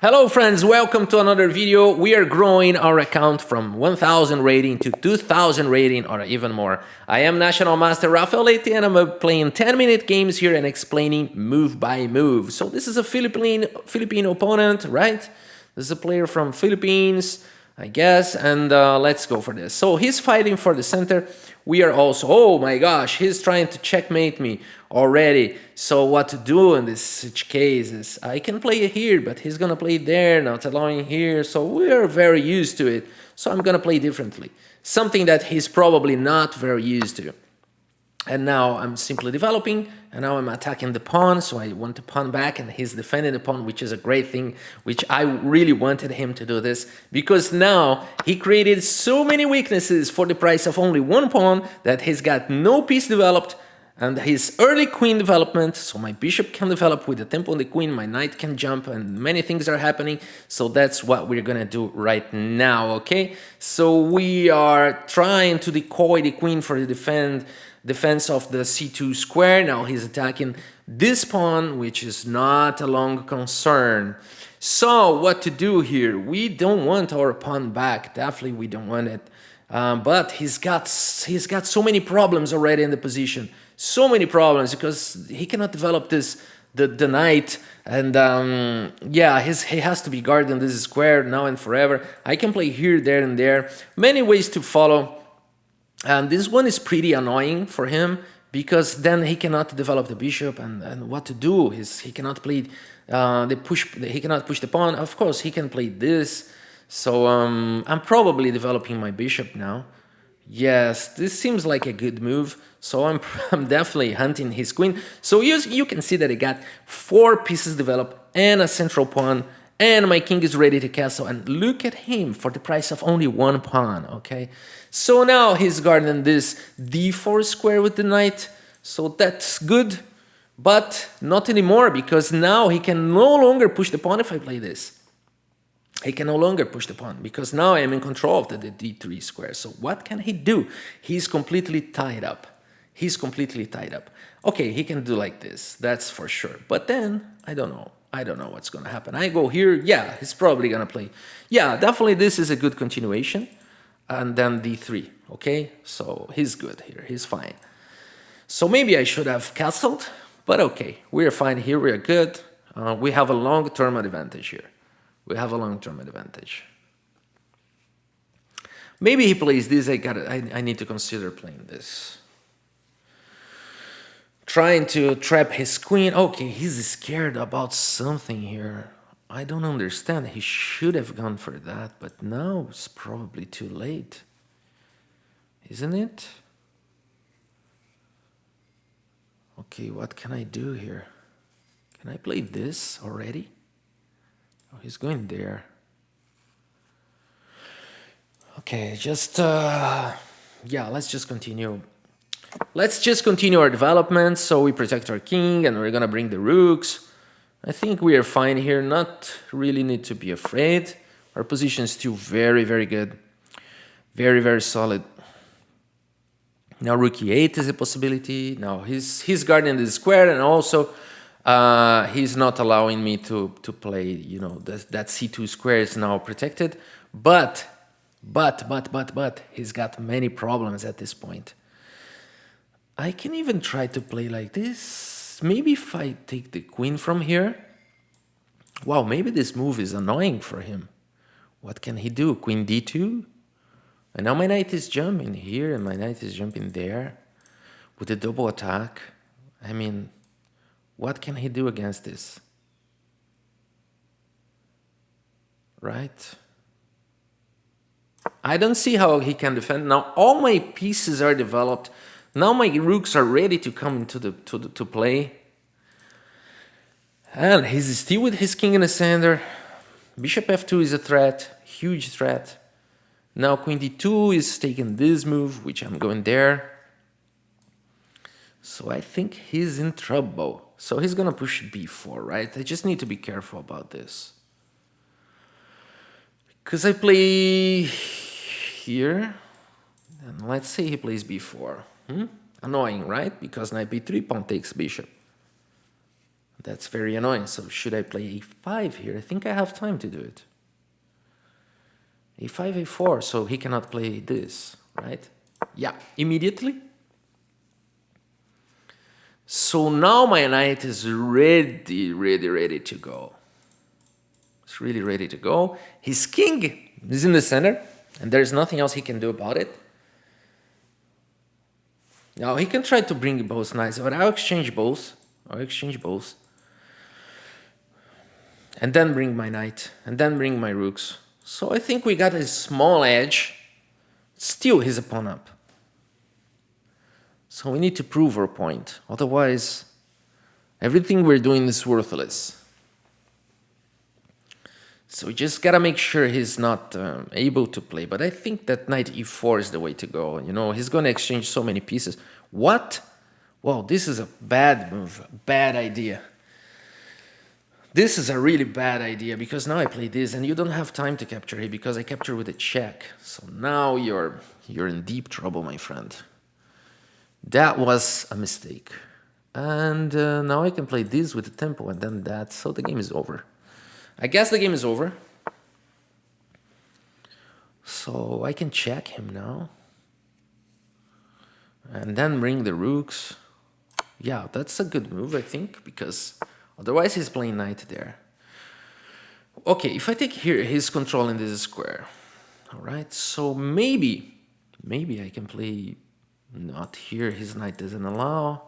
Hello friends, welcome to another video. We are growing our account from 1000 rating to 2000 rating or even more. I am National Master Rafael Leite and I'm playing 10-minute games here and explaining move by move. So this is a Philippine opponent, right? This is a player from Philippines, I guess, and let's go for this. So he's fighting for the center. We are also, oh my gosh, he's trying to checkmate me already. So what to do in this such cases? I can play it here, but he's gonna play there, not allowing here. So we are very used to it. So I'm gonna play differently. Something that he's probably not very used to. And now I'm simply developing, and now I'm attacking the pawn, so I want to pawn back, and he's defending the pawn, which is a great thing, which I really wanted him to do this, because now he created so many weaknesses for the price of only one pawn that he's got no piece developed, and his early queen development, so my bishop can develop with the tempo on the queen, my knight can jump, and many things are happening, so that's what we're gonna do right now, okay? So we are trying to decoy the queen for the defense of the c2 square. Now he's attacking this pawn, which is not a long concern. So what to do here? We don't want our pawn back. Definitely we don't want it. But he's got so many problems already in the position. So many problems because he cannot develop the knight, and yeah, he has to be guarding this square now and forever. I can play here, there, and there. Many ways to follow. And this one is pretty annoying for him because then he cannot develop the bishop, and what to do is he cannot play he cannot push the pawn. Of course he can play this, so I'm probably developing my bishop now. Yes, this seems like a good move, so I'm definitely hunting his queen. So you can see that I got 4 pieces developed and a central pawn, and my king is ready to castle, and look at him for the price of only 1 pawn, okay? So now he's guarding this d4 square with the knight, so that's good, but not anymore, because now he can no longer push the pawn if I play this. He can no longer push the pawn, because now I am in control of the d3 square. So what can he do? He's completely tied up. He's completely tied up. Okay, he can do like this, that's for sure, but then, I don't know. I don't know what's going to happen. I go here, yeah, he's probably going to play. Yeah, definitely this is a good continuation. And then d3, okay? So he's good here, he's fine. So maybe I should have castled, but okay, we're fine here, we're good. We have a long-term advantage here. We have a long-term advantage. Maybe he plays this, I need to consider playing this. Trying to trap his queen. Okay, he's scared about something here. I don't understand. He should have gone for that, but now it's probably too late. Isn't it? Okay, what can I do here? Can I play this already? Oh, he's going there. Okay, just, yeah, let's just continue. Let's just continue our development, so we protect our king, and we're gonna bring the rooks. I think we are fine here, not really need to be afraid. Our position is still very, very good. Very, very solid. Now rook e8 is a possibility. Now he's guarding the square, and also he's not allowing me to play, you know, that c2 square is now protected. But he's got many problems at this point. I can even try to play like this. Maybe if I take the queen from here. Wow, maybe this move is annoying for him. What can he do? Queen d2? And now my knight is jumping here and my knight is jumping there with a double attack. I mean, what can he do against this? Right? I don't see how he can defend. Now all my pieces are developed. Now my rooks are ready to come into to play. And he's still with his king in the center. Bishop f2 is a threat, huge threat. Now queen d2 is taking this move, which I'm going there. So I think he's in trouble. So he's gonna push b4, right? I just need to be careful about this. Because I play here, and let's say he plays b4. Annoying, right? Because knight b3, pawn takes bishop. That's very annoying. So should I play a5 here? I think I have time to do it. a5, a4, so he cannot play this, right? Yeah, immediately. So now my knight is ready to go. It's really ready to go. His king is in the center, and there's nothing else he can do about it. Now he can try to bring both knights, but I'll exchange both. And then bring my knight, and then bring my rooks. So I think we got a small edge. Still he's a pawn up. So we need to prove our point. Otherwise, everything we're doing is worthless. So we just gotta make sure he's not able to play. But I think that knight e4 is the way to go. You know, he's gonna exchange so many pieces. What? Well, this is a bad move, bad idea. This is a really bad idea because now I play this and you don't have time to capture it because I capture with a check. So now you're in deep trouble, my friend. That was a mistake. And now I can play this with the tempo and then that. So the game is over. I guess the game is over. So I can check him now. And then bring the rooks. Yeah, that's a good move, I think, because otherwise he's playing knight there. Okay, if I take here, he's controlling this square. All right, so maybe I can play not here. His knight doesn't allow.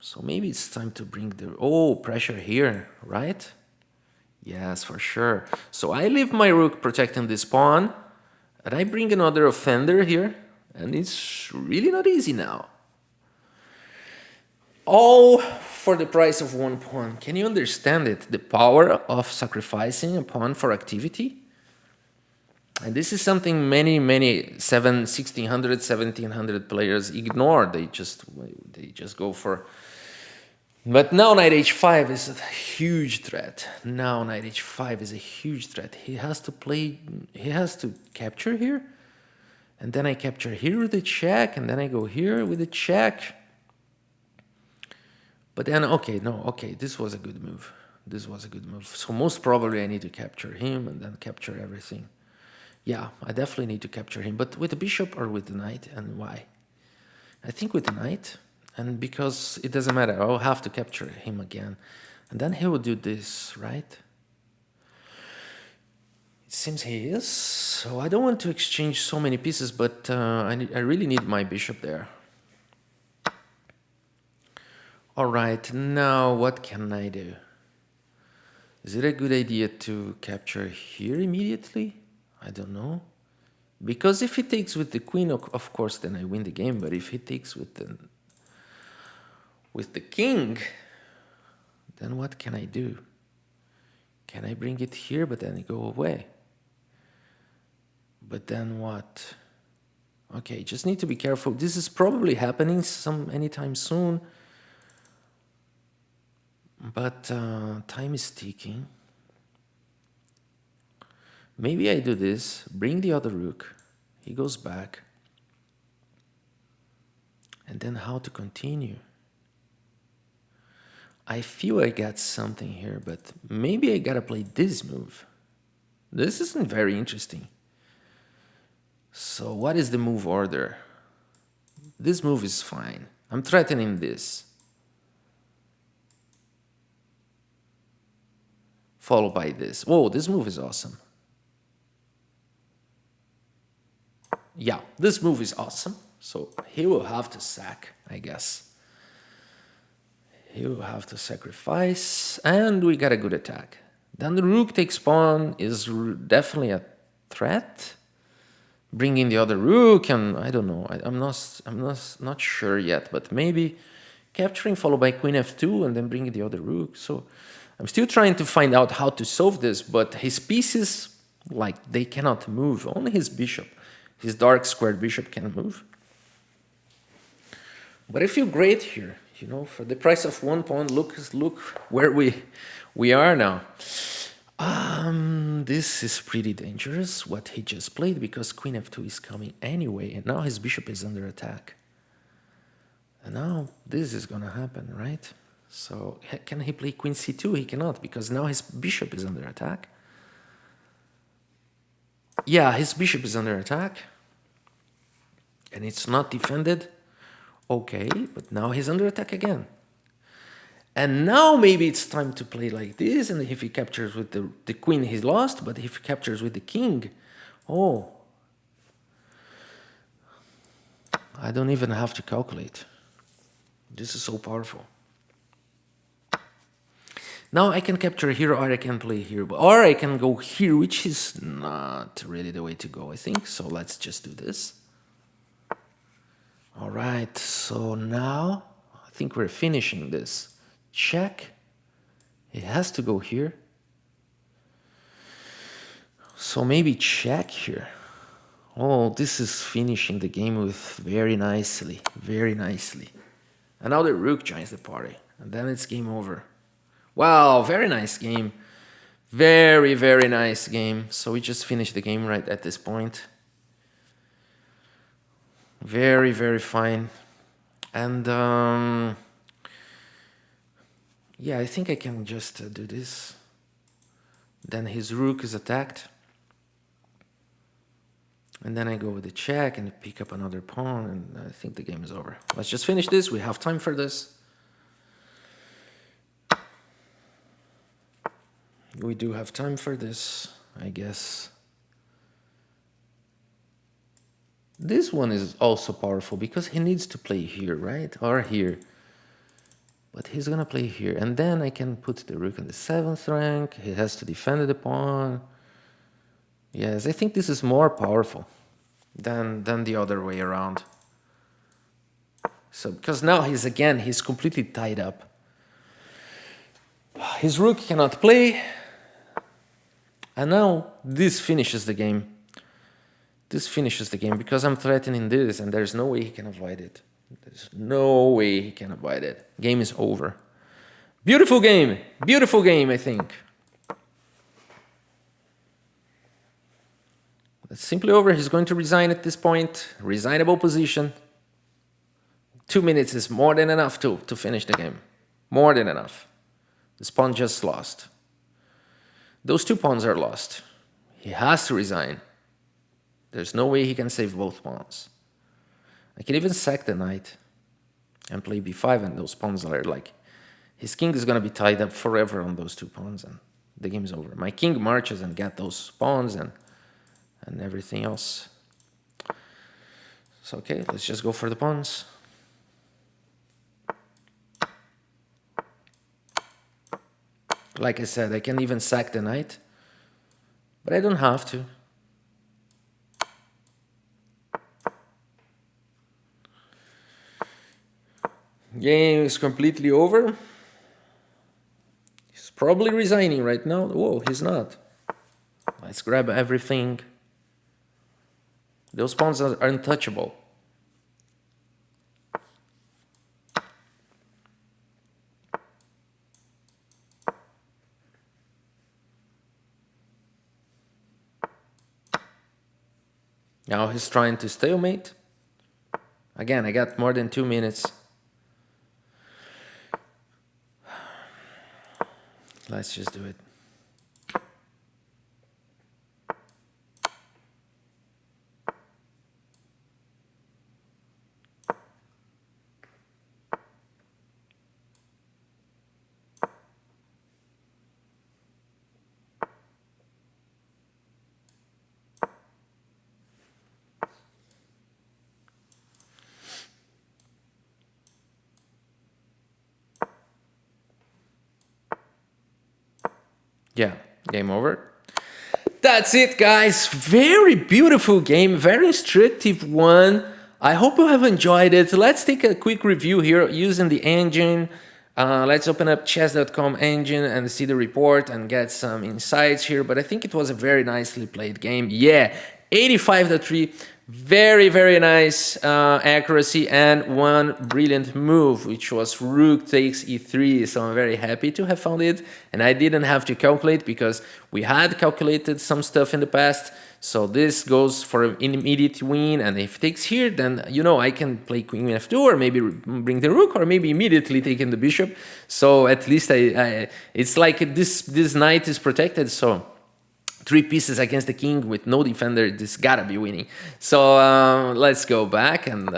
So maybe it's time to bring the... Oh, pressure here, right? Yes, for sure. So I leave my rook protecting this pawn, and I bring another offender here, and it's really not easy now. All for the price of one pawn. Can you understand it? The power of sacrificing a pawn for activity? And this is something many 1600, 1700 players ignore. They just go for... But now knight h5 is a huge threat. Now knight h5 is a huge threat. He has to capture here. And then I capture here with a check, and then I go here with a check. But then, okay, this was a good move. This was a good move. So most probably I need to capture him and then capture everything. Yeah, I definitely need to capture him. But with the bishop or with the knight, and why? I think with the knight. And because it doesn't matter, I'll have to capture him again. And then he will do this, right? It seems he is. So I don't want to exchange so many pieces, but I really need my bishop there. All right, now what can I do? Is it a good idea to capture here immediately? I don't know. Because if he takes with the queen, of course, then I win the game. But if he takes with the king, then what can I do? Can I bring it here, but then go away? But then what? Okay, just need to be careful. This is probably happening anytime soon. But time is ticking. Maybe I do this, bring the other rook. He goes back. And then how to continue? I feel I got something here, but maybe I gotta play this move. This isn't very interesting. So what is the move order? This move is fine. I'm threatening this. Followed by this. Whoa, this move is awesome. Yeah, this move is awesome. So he will have to sack, I guess. He will have to sacrifice, and we got a good attack. Then the rook takes pawn is definitely a threat. Bringing the other rook, and I don't know. I'm not sure yet, but maybe capturing followed by queen f2 and then bringing the other rook. So I'm still trying to find out how to solve this, but his pieces, like, they cannot move. Only his bishop, his dark squared bishop can move. But I feel great here. You know, for the price of one pawn, look where we are now. This is pretty dangerous, what he just played, because queen f2 is coming anyway, and now his bishop is under attack. And now this is gonna happen, right? So can he play queen c2? He cannot, because now his bishop is under attack. Yeah, his bishop is under attack. And it's not defended. Okay, but now he's under attack again. And now maybe it's time to play like this, and if he captures with the queen, he's lost, but if he captures with the king, oh, I don't even have to calculate. This is so powerful. Now I can capture here, or I can play here, or I can go here, which is not really the way to go, I think. So let's just do this. All right, so now I think we're finishing this. Check. It has to go here. So maybe check here. Oh, this is finishing the game with very nicely, very nicely. And now the rook joins the party, and then it's game over. Wow, very nice game. Very, very nice game. So we just finished the game right at this point. Very, very fine. And yeah, I think I can just do this. Then his rook is attacked. And then I go with the check and pick up another pawn, and I think the game is over. Let's just finish this. We have time for this. We do have time for this, I guess. This one is also powerful because he needs to play here, right? Or here. But he's gonna play here. And then I can put the rook in the 7th rank. He has to defend the pawn. Yes, I think this is more powerful than the other way around. So, because now he's completely tied up. His rook cannot play. And now this finishes the game. This finishes the game because I'm threatening this, and there's no way he can avoid it. There's no way he can avoid it. Game is over. Beautiful game, I think. It's simply over. He's going to resign at this point. Resignable position. 2 minutes is more than enough to finish the game. More than enough. This pawn just lost. Those 2 pawns are lost. He has to resign. There's no way he can save both pawns. I can even sack the knight and play b5, and those pawns are like... His king is going to be tied up forever on those 2 pawns, and the game is over. My king marches and gets those pawns and everything else. So, okay, let's just go for the pawns. Like I said, I can even sack the knight, but I don't have to. Game is completely over. He's probably resigning right now. Whoa, he's not. Let's grab everything. Those pawns are untouchable. Now he's trying to stalemate. Again, I got more than 2 minutes. Let's just do it. Yeah, game over. That's it, guys. Very beautiful game, very instructive one. I hope you have enjoyed it. Let's take a quick review here using the engine. Let's open up chess.com engine and see the report and get some insights here. But I think it was a very nicely played game. Yeah, 85-3. Very, very nice accuracy and one brilliant move, which was rook takes e3. So I'm very happy to have found it. And I didn't have to calculate because we had calculated some stuff in the past. So this goes for an immediate win. And if it takes here, then, you know, I can play queen f2 or maybe bring the rook or maybe immediately taking the bishop. So at least it's like this knight is protected. So 3 pieces against the king with no defender, this gotta be winning. So let's go back and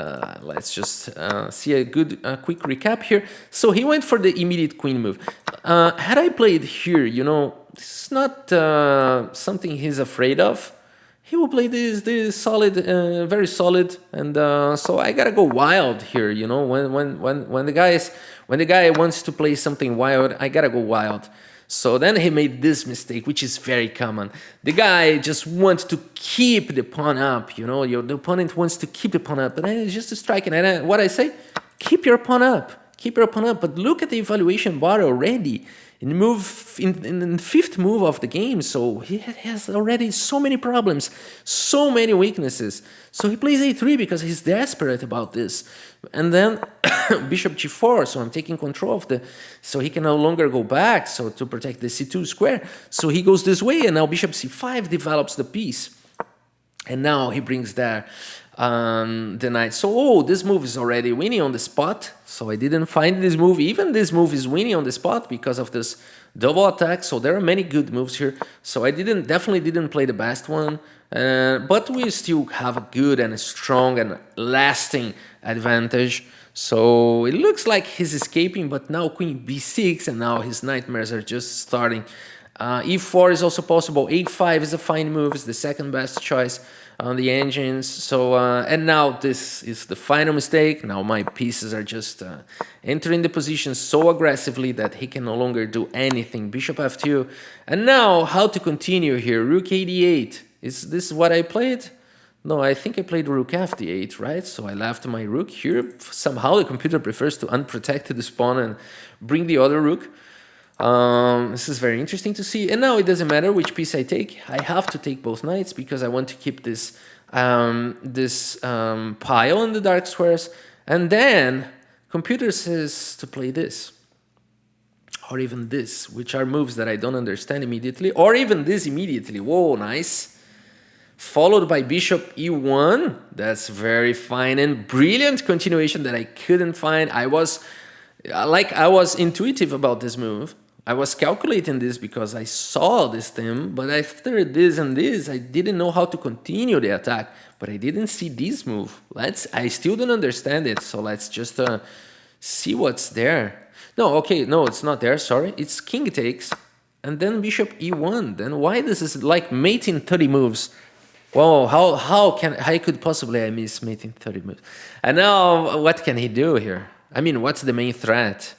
let's just see a good quick recap here. So he went for the immediate queen move. Had I played here, you know, this is not something he's afraid of. He will play this solid, very solid, and so I gotta go wild here. You know, when the guy wants to play something wild, I gotta go wild. So then he made this mistake, which is very common. The guy just wants to keep the pawn up, you know, the opponent wants to keep the pawn up, but then it's just a strike. And what I say, keep your pawn up, but look at the evaluation bar already. In the 5th move of the game, so he has already so many problems, so many weaknesses. So he plays a3 because he's desperate about this. And then bishop g4, so I'm taking control of so he can no longer go back, so to protect the c2 square. So he goes this way, and now bishop c5 develops the piece. And now he brings there the knight. So, this move is already winning on the spot. So I didn't find this move. Even this move is winning on the spot because of this double attack. So there are many good moves here. So I definitely didn't play the best one. But we still have a good and a strong and lasting advantage. So it looks like he's escaping, but now queen b6, and now his nightmares are just starting. e4 is also possible. a5 is a fine move. It's the second best choice on the engines. So and now this is the final mistake. Now my pieces are just entering the position so aggressively that he can no longer do anything. Bishop f2. And now how to continue here? Rook ad8. Is this what I played? No, I think I played rook fd8, right? So I left my rook here. Somehow the computer prefers to unprotect this pawn and bring the other rook. This is very interesting to see. And now it doesn't matter which piece I take. I have to take both knights because I want to keep this pile in the dark squares. And then computer says to play this. Or even this, which are moves that I don't understand immediately. Or even this immediately. Whoa, nice. Followed by bishop e1. That's very fine and brilliant continuation that I couldn't find. I was intuitive about this move. I was calculating this because I saw this thing, but after this and this, I didn't know how to continue the attack. But I didn't see this move. I still don't understand it. So let's just see what's there. No, okay, no, it's not there. Sorry, it's king takes, and then bishop e1. Then why this is like mating 30 moves? Whoa, how could possibly I miss mating 30 moves? And now what can he do here? I mean, what's the main threat?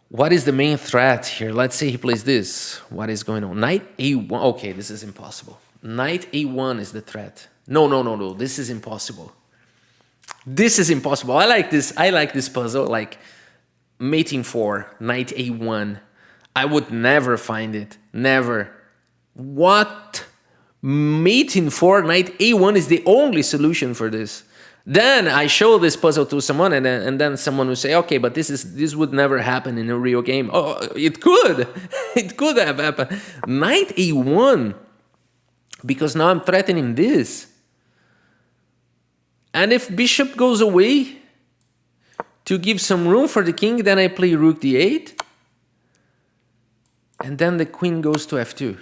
What is the main threat here? Let's say he plays this. What is going on? Knight a1. Okay, this is impossible. Knight a1 is the threat. No. This is impossible. This is impossible. I like this puzzle. Like mating 4, knight a1. I would never find it. Never. What? Mating 4, knight a1 is the only solution for this. Then I show this puzzle to someone, and then someone will say, okay, but this would never happen in a real game. Oh, it could. It could have happened. Knight a1, because now I'm threatening this. And if bishop goes away to give some room for the king, then I play rook d8. And then the queen goes to f2.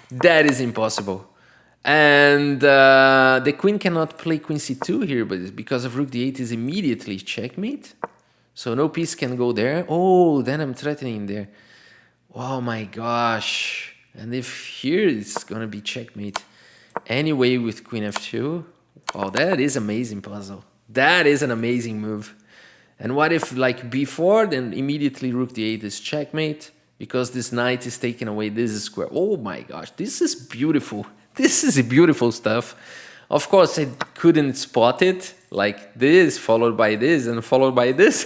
That is impossible. And the queen cannot play queen c2 here, but it's because of rook d8 is immediately checkmate. So no piece can go there. Oh, then I'm threatening there. Oh my gosh. And if here it's gonna be checkmate anyway with queen f2. Oh, that is amazing puzzle. That is an amazing move. And what if like b4, then immediately rook d8 is checkmate because this knight is taken away. This is square. Oh my gosh, this is beautiful. This is beautiful stuff. Of course, I couldn't spot it like this, followed by this, and followed by this.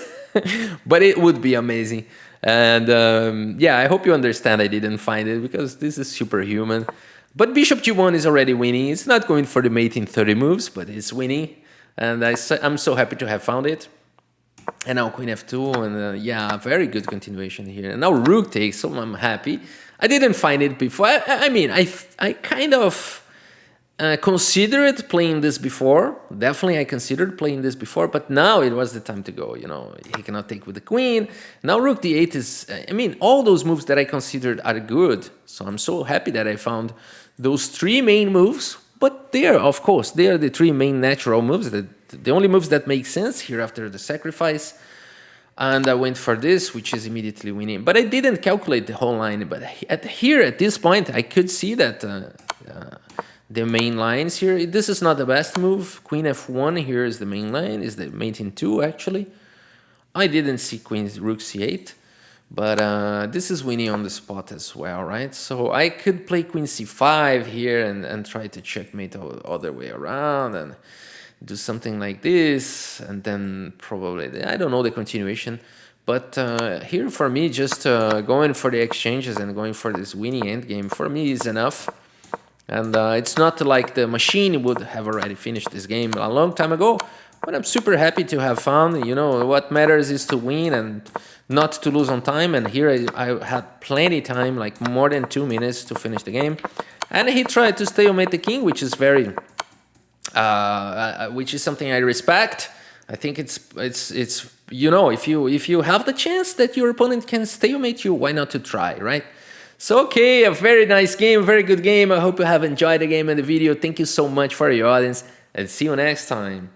But it would be amazing. And yeah, I hope you understand I didn't find it because this is superhuman. But bishop g1 is already winning. It's not going for the mate in 30 moves, but it's winning. And I'm so happy to have found it. And now queen f2, and yeah, very good continuation here. And now rook takes, so I'm happy. I didn't find it before. I mean, I kind of considered playing this before. Definitely I considered playing this before, but now it was the time to go. You know, he cannot take with the queen. Now rook d8 is, I mean, all those moves that I considered are good. So I'm so happy that I found those three main moves. But they are, of course, they are the three main natural moves, the only moves that make sense here after the sacrifice. And I went for this, which is immediately winning. But I didn't calculate the whole line. But at this point, I could see that the main lines here, this is not the best move. Queen f1 here is the main line, is the mate in 2 actually. I didn't see queen rook c8. But this is winning on the spot as well, right? So I could play queen c5 here and try to checkmate the other way around and do something like this. And then probably, I don't know the continuation. But here for me, just going for the exchanges and going for this winning endgame, for me is enough. And it's not like the machine would have already finished this game a long time ago. But I'm super happy to have found, you know, what matters is to win and not to lose on time. And here I had plenty time, like more than 2 minutes to finish the game. And he tried to stalemate the king, which is very, which is something I respect. I think it's you know, if you have the chance that your opponent can stalemate you, why not to try, right? So okay, a very nice game, very good game. I hope you have enjoyed the game and the video. Thank you so much for your audience, and see you next time.